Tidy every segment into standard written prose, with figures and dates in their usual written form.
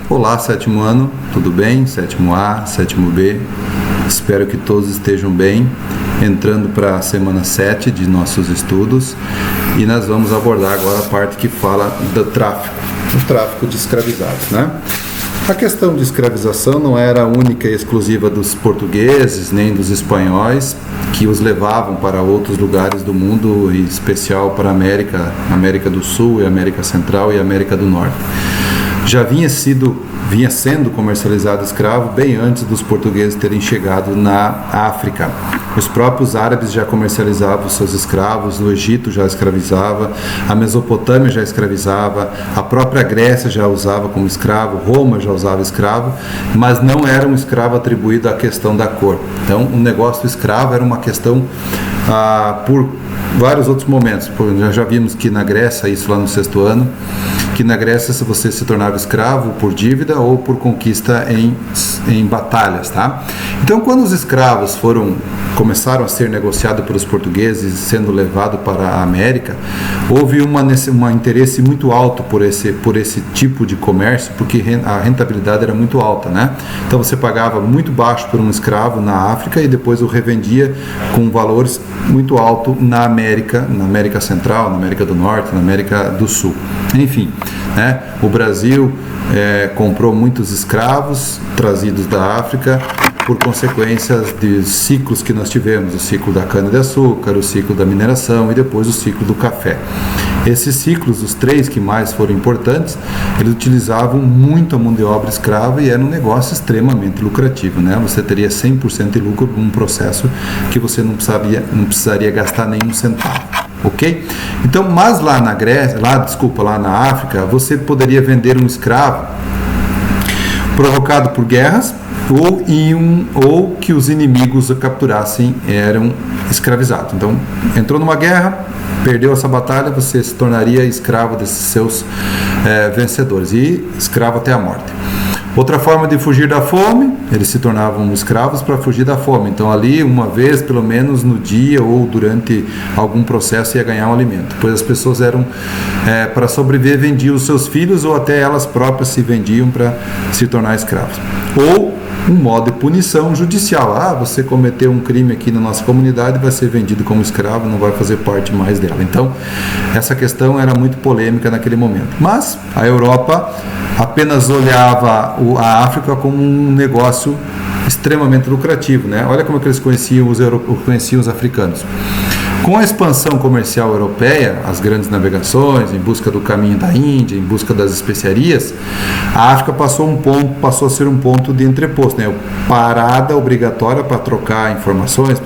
Olá, sétimo ano, tudo bem? Sétimo A, sétimo B, espero que todos estejam bem. Entrando para a semana 7 de nossos estudos e nós vamos abordar agora a parte que fala do tráfico de escravizados, né? A questão de escravização não era única e exclusiva dos portugueses nem dos espanhóis, que os levavam para outros lugares do mundo, em especial para a América do Sul, e América Central e América do Norte. Já vinha sendo comercializado escravo bem antes dos portugueses terem chegado na África. Os próprios árabes já comercializavam seus escravos, o Egito já escravizava, a Mesopotâmia já escravizava, a própria Grécia já usava como escravo, Roma já usava escravo, mas não era um escravo atribuído à questão da cor. Então, o negócio do escravo era uma questão por vários outros momentos. Já vimos que na Grécia, isso lá no 6º ano, que na Grécia se você se tornava escravo por dívida ou por conquista em batalhas, tá? Então, quando os escravos começaram a ser negociados pelos portugueses, sendo levados para a América, houve um interesse muito alto por esse tipo de comércio, porque a rentabilidade era muito alta, né? Então, você pagava muito baixo por um escravo na África e depois o revendia com valores muito altos na América Central, na América do Norte, na América do Sul. Enfim, né? O Brasil comprou muitos escravos trazidos da África por consequências de ciclos que nós tivemos, o ciclo da cana-de-açúcar, o ciclo da mineração e depois o ciclo do café. Esses ciclos, os 3 que mais foram importantes, eles utilizavam muito a mão de obra escrava e era um negócio extremamente lucrativo, né? Você teria 100% de lucro num processo que você não precisaria gastar nenhum centavo. Ok? Então, mas lá na África, você poderia vender um escravo provocado por guerras ou que os inimigos o capturassem, eram escravizados. Então, entrou numa guerra, perdeu essa batalha, você se tornaria escravo desses seus vencedores e escravo até a morte. Outra forma de fugir da fome, eles se tornavam escravos para fugir da fome. Então, ali, uma vez, pelo menos no dia ou durante algum processo, ia ganhar um alimento. Pois as pessoas para sobreviver, vendiam os seus filhos ou até elas próprias se vendiam para se tornar escravos. Ou um modo de punição judicial. Você cometeu um crime aqui na nossa comunidade, vai ser vendido como escravo, não vai fazer parte mais dela. Então, essa questão era muito polêmica naquele momento. Mas a Europa apenas olhava a África como um negócio extremamente lucrativo, né? Olha como é que eles conheciam os africanos. Com a expansão comercial europeia, as grandes navegações, em busca do caminho da Índia, em busca das especiarias, a África passou a ser um ponto de entreposto, né? Parada obrigatória para trocar informações,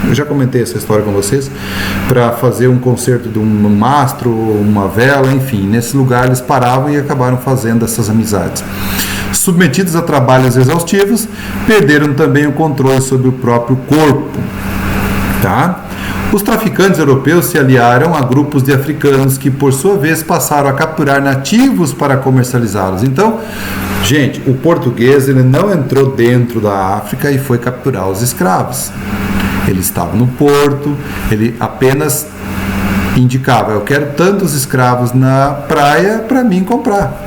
eu já comentei essa história com vocês, para fazer um conserto de um mastro, uma vela, enfim, nesse lugar eles paravam e acabaram fazendo essas amizades. Submetidos a trabalhos exaustivos, perderam também o controle sobre o próprio corpo, tá? Os traficantes europeus se aliaram a grupos de africanos que, por sua vez, passaram a capturar nativos para comercializá-los. Então, gente, o português ele não entrou dentro da África e foi capturar os escravos. Ele estava no porto, ele apenas indicava: eu quero tantos escravos na praia para mim comprar.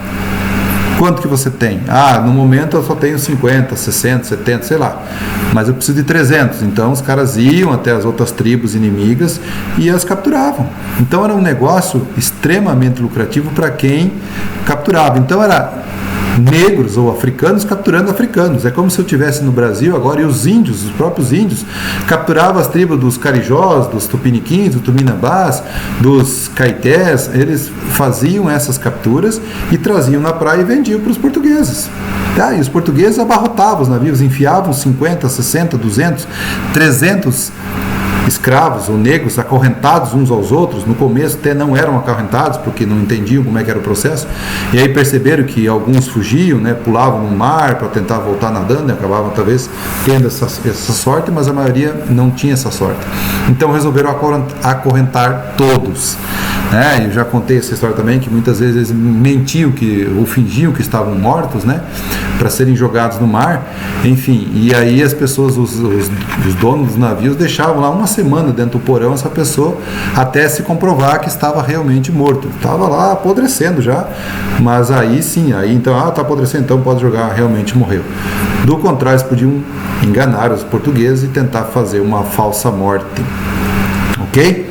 Quanto que você tem? No momento eu só tenho 50, 60, 70, sei lá. Mas eu preciso de 300. Então os caras iam até as outras tribos inimigas e as capturavam. Então era um negócio extremamente lucrativo para quem capturava. Então era negros ou africanos capturando africanos. É como se eu estivesse no Brasil agora e os próprios índios, capturavam as tribos dos carijós, dos tupiniquins, dos tuminambás, dos caetés. Eles faziam essas capturas e traziam na praia e vendiam para os portugueses. Tá? E os portugueses abarrotavam os navios, enfiavam 50, 60, 200, 300 escravos ou negros acorrentados uns aos outros. No começo até não eram acorrentados porque não entendiam como é que era o processo, e aí perceberam que alguns fugiam, né, pulavam no mar para tentar voltar nadando e acabavam talvez tendo essa sorte, mas a maioria não tinha essa sorte. Então resolveram acorrentar todos, né? Eu já contei essa história também, que muitas vezes eles mentiam ou fingiam que estavam mortos, né, para serem jogados no mar, enfim, e aí as pessoas, os donos dos navios deixavam lá uma semana dentro do porão essa pessoa até se comprovar que estava realmente morto, estava lá apodrecendo já, mas aí sim, aí então, está apodrecendo, então pode jogar, realmente morreu. Do contrário, eles podiam enganar os portugueses e tentar fazer uma falsa morte, ok?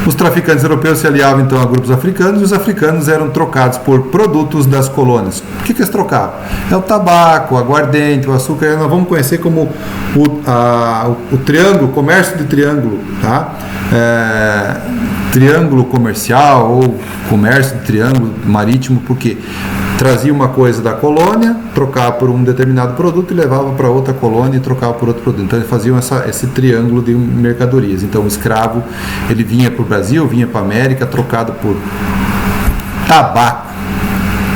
Os traficantes europeus se aliavam então a grupos africanos e os africanos eram trocados por produtos das colônias. O que eles trocavam? É o tabaco, o aguardente, o açúcar. Nós vamos conhecer como o triângulo, comércio de triângulo, tá? Triângulo comercial ou comércio de triângulo marítimo, porque trazia uma coisa da colônia, trocava por um determinado produto e levava para outra colônia e trocava por outro produto. Então eles faziam esse triângulo de mercadorias. Então o escravo, ele vinha para o Brasil, vinha para a América, trocado por tabaco,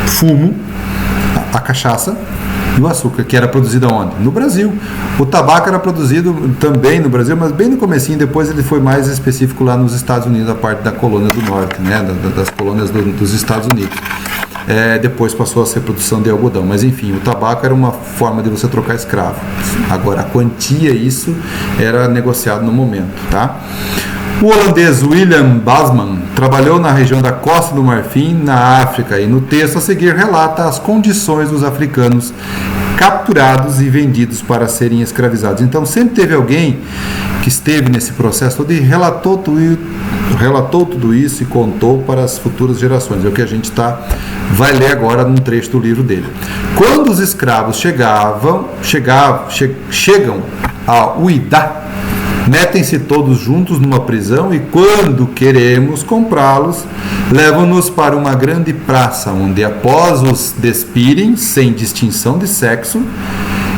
fumo, a cachaça e o açúcar, que era produzido onde? No Brasil. O tabaco era produzido também no Brasil, mas bem no comecinho, depois ele foi mais específico lá nos Estados Unidos, a parte da colônia do norte, né? Das colônias dos Estados Unidos. Depois passou a ser produção de algodão, mas enfim, o tabaco era uma forma de você trocar escravo. Agora, a quantia, isso era negociado no momento, tá? O holandês William Basman trabalhou na região da Costa do Marfim, na África, e no texto a seguir relata as condições dos africanos capturados e vendidos para serem escravizados. Então sempre teve alguém que esteve nesse processo todo e relatou tudo isso e contou para as futuras gerações. É o que a gente vai ler agora num trecho do livro dele. Quando os escravos chegam a Uidá, metem-se todos juntos numa prisão e, quando queremos comprá-los, levam-nos para uma grande praça, onde, após os despirem, sem distinção de sexo,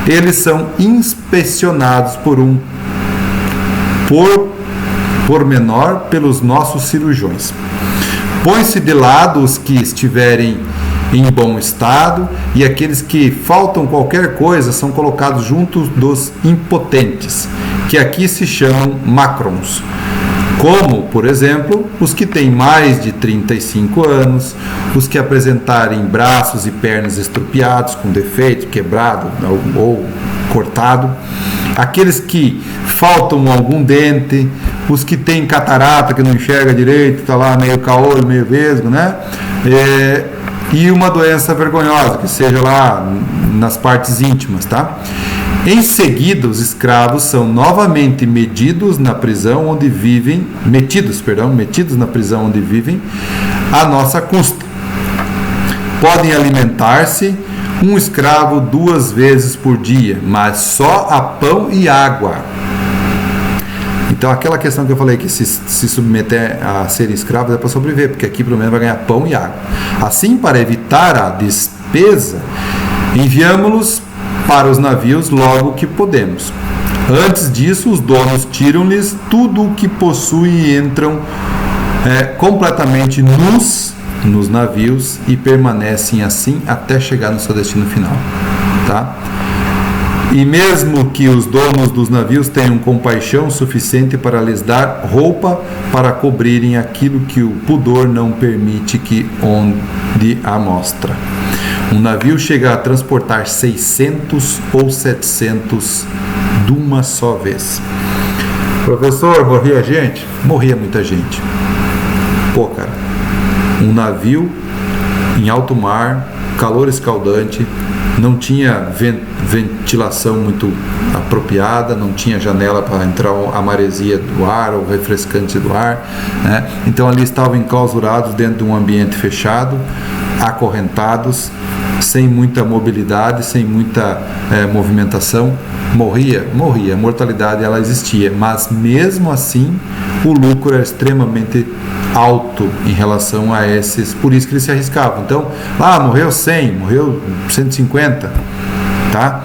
eles são inspecionados por menor pelos nossos cirurgiões. Põe-se de lado os que estiverem em bom estado, e aqueles que faltam qualquer coisa são colocados junto dos impotentes, que aqui se chamam macrons, como, por exemplo, os que têm mais de 35 anos, os que apresentarem braços e pernas estrupiados, com defeito, quebrado ou cortado, aqueles que faltam algum dente, os que têm catarata, que não enxerga direito, está lá meio caolho, meio vesgo, né? E uma doença vergonhosa, que seja lá nas partes íntimas, tá? Em seguida, os escravos são novamente metidos na prisão onde vivem, à nossa custa. Podem alimentar-se um escravo 2 vezes por dia, mas só a pão e água. Então, aquela questão que eu falei, que se submeter a serem escravos é para sobreviver, porque aqui pelo menos vai ganhar pão e água. Assim, para evitar a despesa, enviamos-los para os navios logo que podemos. Antes disso, os donos tiram-lhes tudo o que possuem e entram completamente nus nos navios e permanecem assim até chegar no seu destino final, tá? E mesmo que os donos dos navios tenham compaixão suficiente para lhes dar roupa para cobrirem aquilo que o pudor não permite que onde a mostra. Um navio chega a transportar 600 ou 700 de uma só vez. Professor, morria gente? Morria muita gente. Pô, cara, um navio em alto mar, calor escaldante, não tinha ventilação muito apropriada, não tinha janela para entrar a maresia do ar ou refrescante do ar, né? Então ali estavam enclausurados dentro de um ambiente fechado, acorrentados, sem muita mobilidade, sem muita movimentação. Morria, a mortalidade ela existia, mas mesmo assim o lucro era extremamente alto em relação a esses, por isso que eles se arriscavam. Então, morreu 100, morreu 150, tá?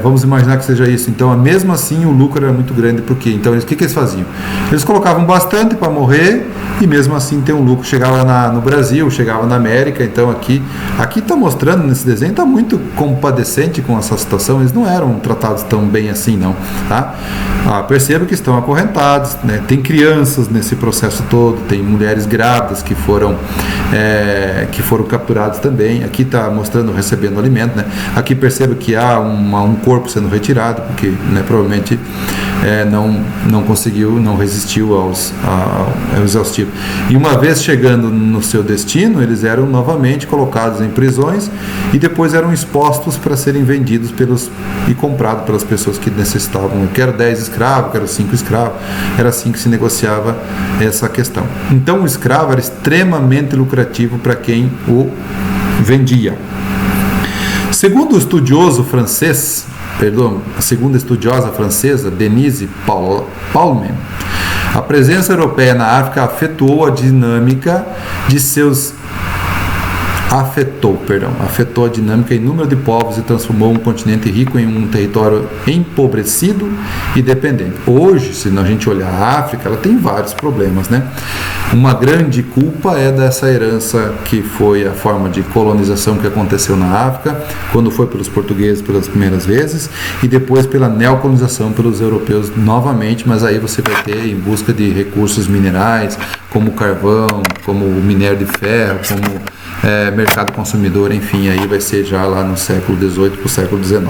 Vamos imaginar que seja isso. Então, mesmo assim, o lucro era muito grande. Por quê? Então, o que eles faziam? Eles colocavam bastante para morrer e mesmo assim ter um lucro. Chegava no Brasil, chegava na América. Então, aqui está mostrando nesse desenho, está muito compadecente com essa situação. Eles não eram tratados tão bem assim, não. Tá? Perceba que estão acorrentados, né? Tem crianças nesse processo todo, tem mulheres grávidas que foram capturadas também. Aqui está mostrando recebendo alimento, né? Aqui perceba que há um corpo sendo retirado, porque, né, provavelmente não conseguiu, não resistiu ao exaustivo. E uma vez chegando no seu destino, eles eram novamente colocados em prisões e depois eram expostos para serem vendidos e comprados pelas pessoas que necessitavam. Eu quero 10 escravos, quero 5 escravos. Era assim que se negociava essa questão. Então o escravo era extremamente lucrativo para quem o vendia. Segundo o estudioso francês, a segunda estudiosa francesa, Denise Paulman, a presença europeia na África afetou a dinâmica de afetou a dinâmica e número de povos e transformou um continente rico em um território empobrecido e dependente. Hoje, se a gente olhar a África, ela tem vários problemas, né? Uma grande culpa é dessa herança que foi a forma de colonização que aconteceu na África, quando foi pelos portugueses pelas primeiras vezes, e depois pela neocolonização pelos europeus novamente, mas aí você vai ter em busca de recursos minerais, como carvão, como o minério de ferro, como mercado consumidor, enfim, aí vai ser já lá no século XVIII para o século XIX.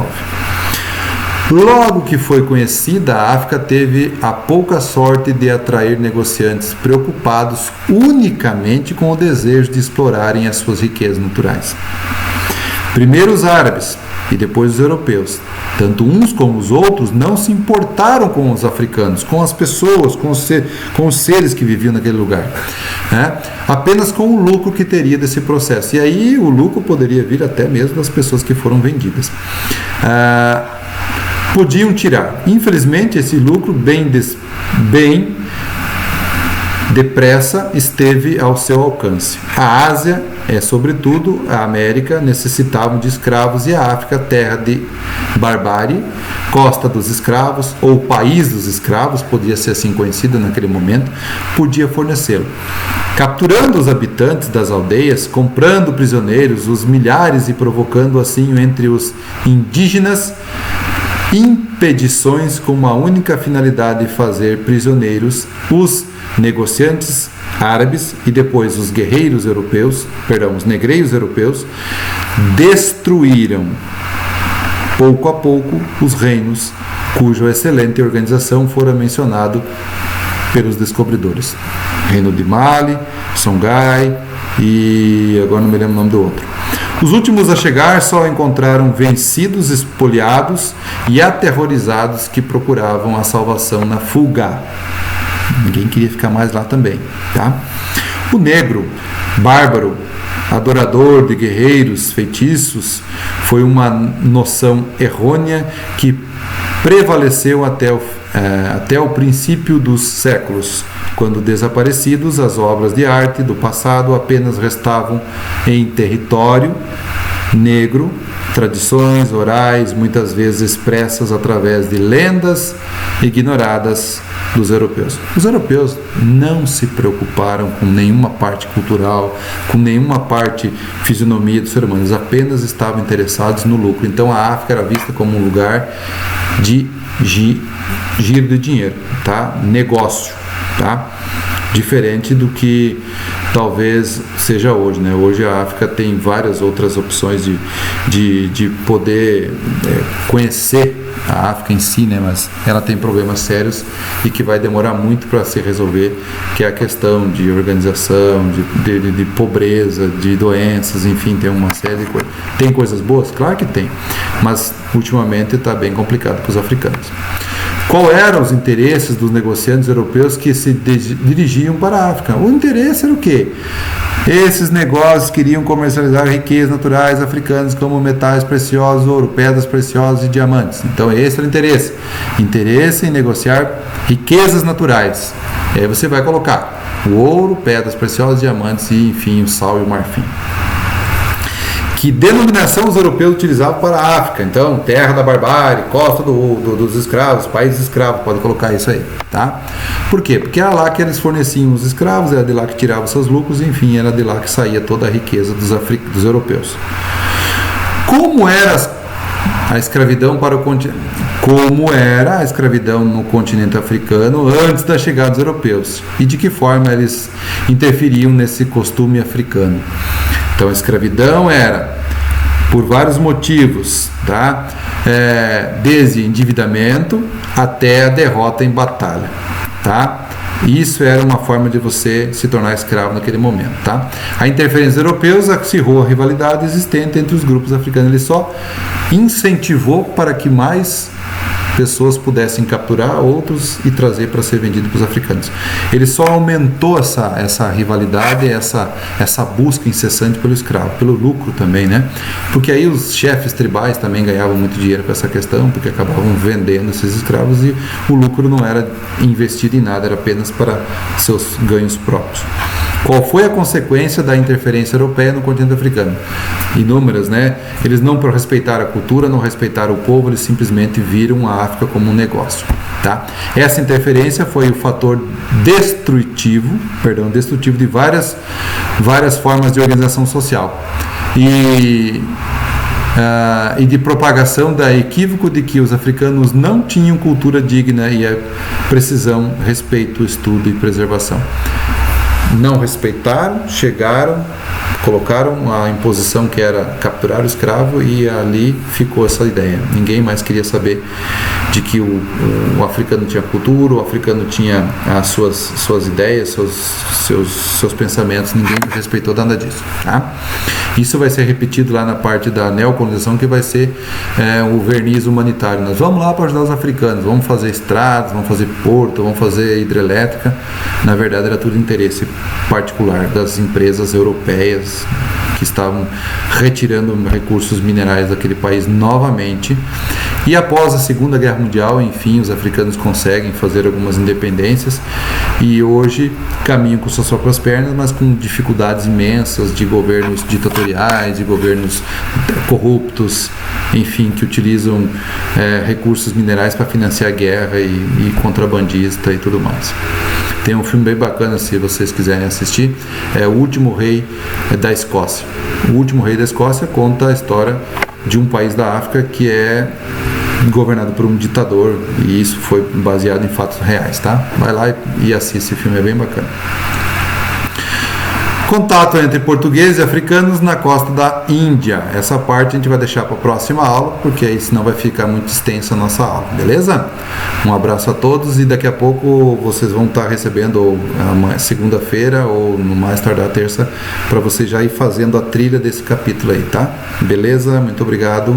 Logo que foi conhecida, a África teve a pouca sorte de atrair negociantes preocupados unicamente com o desejo de explorarem as suas riquezas naturais. Primeiro os árabes e depois os europeus, tanto uns como os outros, não se importaram com os africanos, com as pessoas, com os seres que viviam naquele lugar, né? Apenas com o lucro que teria desse processo. E aí o lucro poderia vir até mesmo das pessoas que foram vendidas. Podiam tirar. Infelizmente, esse lucro bem depressa esteve ao seu alcance. A Ásia, sobretudo a América, necessitavam de escravos e a África, terra de barbárie, costa dos escravos, ou país dos escravos, podia ser assim conhecida naquele momento, podia fornecê-lo. Capturando os habitantes das aldeias, comprando prisioneiros, os milhares e provocando assim entre os indígenas impedições com uma única finalidade de fazer prisioneiros os negociantes árabes e depois os negreiros europeus destruíram pouco a pouco os reinos cuja excelente organização fora mencionado pelos descobridores. Reino de Mali, Songhai e agora não me lembro o nome do outro. Os últimos a chegar só encontraram vencidos, espoliados e aterrorizados que procuravam a salvação na fuga. Ninguém queria ficar mais lá também, tá? O negro, bárbaro, adorador de guerreiros, feitiços, foi uma noção errônea que prevaleceu até o princípio dos séculos, quando desaparecidos, as obras de arte do passado apenas restavam em território negro, tradições orais, muitas vezes expressas através de lendas ignoradas dos europeus. Os europeus não se preocuparam com nenhuma parte cultural, com nenhuma parte fisionomia do ser humano, eles apenas estavam interessados no lucro. Então a África era vista como um lugar de giro de dinheiro, tá? Negócio, tá? Diferente do que talvez seja hoje, né? Hoje a África tem várias outras opções de poder conhecer a África em si, né? Mas ela tem problemas sérios e que vai demorar muito para se resolver, que é a questão de organização, de pobreza, de doenças, enfim, tem uma série de coisas. Tem coisas boas? Claro que tem, mas ultimamente está bem complicado para os africanos. Qual eram os interesses dos negociantes europeus que se dirigiam para a África? O interesse era o quê? Esses negócios queriam comercializar riquezas naturais africanas como metais preciosos, ouro, pedras preciosas e diamantes. Então esse era o interesse. Interesse em negociar riquezas naturais. E aí você vai colocar o ouro, pedras preciosas, diamantes e, enfim, o sal e o marfim. que denominação os europeus utilizavam para a África. Então, terra da barbárie, costa dos escravos, país escravo, pode colocar isso aí, tá? Por quê? Porque era lá que eles forneciam os escravos, era de lá que tiravam seus lucros, enfim, era de lá que saía toda a riqueza dos europeus. Como era a escravidão para o continente? Como era a escravidão no continente africano antes da chegada dos europeus? E de que forma eles interferiam nesse costume africano? Então, a escravidão era por vários motivos, tá? Desde endividamento até a derrota em batalha, tá? Isso era uma forma de você se tornar escravo naquele momento, tá? A interferência dos europeus acirrou a rivalidade existente entre os grupos africanos. Ele só incentivou para que mais pessoas pudessem capturar outros e trazer para ser vendido para os africanos. Ele só aumentou essa rivalidade, essa busca incessante pelo escravo, pelo lucro também, né? Porque aí os chefes tribais também ganhavam muito dinheiro com essa questão, porque acabavam vendendo esses escravos e o lucro não era investido em nada, era apenas para seus ganhos próprios. Qual foi a consequência da interferência europeia no continente africano? Inúmeras, né? Eles não respeitaram a cultura, não respeitaram o povo, eles simplesmente viram a África como um negócio, tá? Essa interferência foi o fator destrutivo de várias formas de organização social e de propagação da equívoco de que os africanos não tinham cultura digna e a precisão, respeito, estudo e preservação. Não respeitaram, chegaram, colocaram a imposição que era capturar o escravo e ali ficou essa ideia. Ninguém mais queria saber de que o africano tinha cultura, o africano tinha as suas ideias, seus pensamentos, ninguém respeitou nada disso, tá? Isso vai ser repetido lá na parte da neocolonização, que vai ser o verniz humanitário. Nós vamos lá para ajudar os africanos, vamos fazer estradas, vamos fazer porto, vamos fazer hidrelétrica. Na verdade era tudo interesse particular das empresas europeias que estavam retirando recursos minerais daquele país novamente. E após a Segunda Guerra Mundial, enfim, os africanos conseguem fazer algumas independências e hoje caminham com suas próprias pernas, mas com dificuldades imensas de governos ditatoriais, de governos corruptos, enfim, que utilizam recursos minerais para financiar a guerra e contrabandista e tudo mais. Tem um filme bem bacana, se vocês quiserem assistir, é O Último Rei da Escócia. O Último Rei da Escócia conta a história de um país da África que é governado por um ditador, e isso foi baseado em fatos reais, tá? Vai lá e assiste esse filme, é bem bacana. Contato entre portugueses e africanos na costa da Índia. Essa parte a gente vai deixar para a próxima aula, porque aí senão vai ficar muito extensa a nossa aula, beleza? Um abraço a todos e daqui a pouco vocês vão estar recebendo segunda-feira ou no mais tardar terça, para você já ir fazendo a trilha desse capítulo aí, tá? Beleza? Muito obrigado.